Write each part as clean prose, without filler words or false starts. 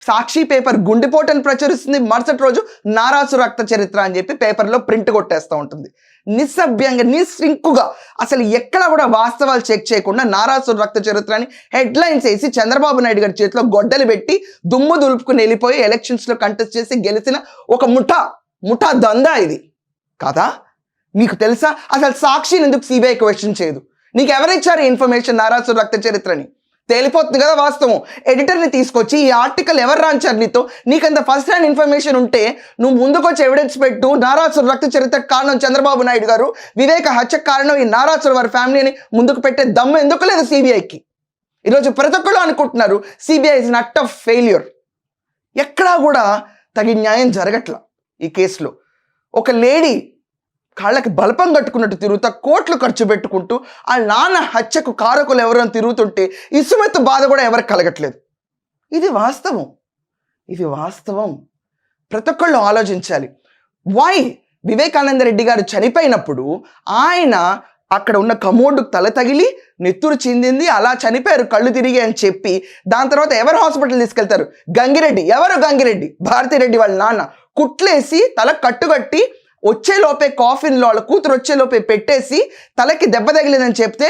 సాక్షి paper గుండెపోటని ప్రచురిస్తుంది, మరుసటి రోజు నారాసు రక్త చరిత్ర అని చెప్పి పేపర్లో ప్రింట్ కొట్టేస్తూ ఉంటుంది. నిస్సభ్యంగా నిస్సింకుగా అసలు ఎక్కడ కూడా వాస్తవాలు చెక్ చేయకుండా నారాసు రక్త చరిత్ర అని హెడ్లైన్స్ వేసి చంద్రబాబు నాయుడు గారి చేతిలో గొడ్డలు పెట్టి దుమ్ము దులుపుకుని వెళ్ళిపోయి ఎలక్షన్స్లో కంటెస్ట్ చేసి గెలిచిన ఒక ముఠా దందా ఇది కదా. మీకు తెలుసా అసలు సాక్షిని ఎందుకు సిబిఐ క్వశ్చన్ చేయదు? నీకు ఎవరిచ్చారు ఇన్ఫర్మేషన్ నారాసు రక్త చరిత్రని? తేలిపోతుంది కదా వాస్తవం. ఎడిటర్ని తీసుకొచ్చి ఈ ఆర్టికల్ ఎవరు రాంచారు నీకంత ఫస్ట్ హ్యాండ్ ఇన్ఫర్మేషన్ ఉంటే నువ్వు ముందుకొచ్చి ఎవిడెన్స్ పెట్టు. నారాసుర రక్త చరిత్రకు కారణం చంద్రబాబు నాయుడు గారు, వివేక హత్యకు కారణం ఈ నారాసుర వారి ఫ్యామిలీని ముందుకు పెట్టే దమ్ము ఎందుకు లేదు సిబిఐకి? ఈరోజు ప్రతి ఒక్కళ్ళు అనుకుంటున్నారు CBI is not of failure. ఎక్కడా కూడా తగిన న్యాయం జరగట్ల ఈ కేసులో. ఒక లేడీ కాళ్ళకి బలపం కట్టుకున్నట్టు తిరుగుతా కోట్లు ఖర్చు పెట్టుకుంటూ ఆ నాన్న హత్యకు కారకులు ఎవరైనా తిరుగుతుంటే ఇసుమెత్తు బాధ కూడా ఎవరికి కలగట్లేదు. ఇది వాస్తవం. ప్రతి ఒక్కళ్ళు ఆలోచించాలి. వై వివేకానంద రెడ్డి గారు చనిపోయినప్పుడు ఆయన అక్కడ ఉన్న కమోడ్కు తల తగిలి నెత్తురు చిందింది, అలా చనిపోయారు కళ్ళు తిరిగి అని చెప్పి దాని తర్వాత ఎవరు హాస్పిటల్ తీసుకెళ్తారు? గంగిరెడ్డి. ఎవరు గంగిరెడ్డి? భారతిరెడ్డి వాళ్ళ నాన్న. కుట్లేసి తల కట్టుకట్టి వచ్చేలోపే కాఫిన్లో వాళ్ళ కూతురు వచ్చేలోపే పెట్టేసి తలకి దెబ్బ తగిలిందని చెప్తే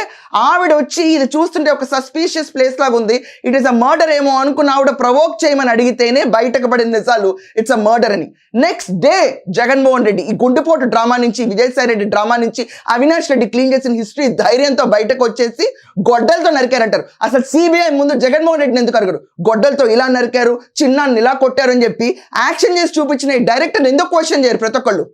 ఆవిడ వచ్చి ఇది చూస్తుంటే ఒక సస్పీషియస్ ప్లేస్ లాగా ఉంది, ఇట్ ఈస్ అ మర్డర్ ఏమో అనుకున్న ఆవిడ ప్రవోక్ చేయమని అడిగితేనే బయటకు పడిన నిజాలు ఇట్స్ అ మర్డర్ అని. నెక్స్ట్ డే జగన్మోహన్ రెడ్డి ఈ గుండెపోటు డ్రామా నుంచి, విజయసాయి రెడ్డి డ్రామా నుంచి అవినాష్ రెడ్డి క్లీన్ చేసిన హిస్టరీ ధైర్యంతో బయటకు వచ్చేసి గొడ్డలతో నరికారంటారు. అసలు సిబిఐ ముందు జగన్మోహన్ రెడ్డిని ఎందుకు అడగరు? గొడ్డలతో ఇలా నరికారు, చిన్నాన్ని ఇలా కొట్టారు అని చెప్పి యాక్షన్ చేసి చూపించిన డైరెక్టర్ ఎందుకు క్వశ్చన్ చేయరు ప్రతి ఒక్కళ్ళు?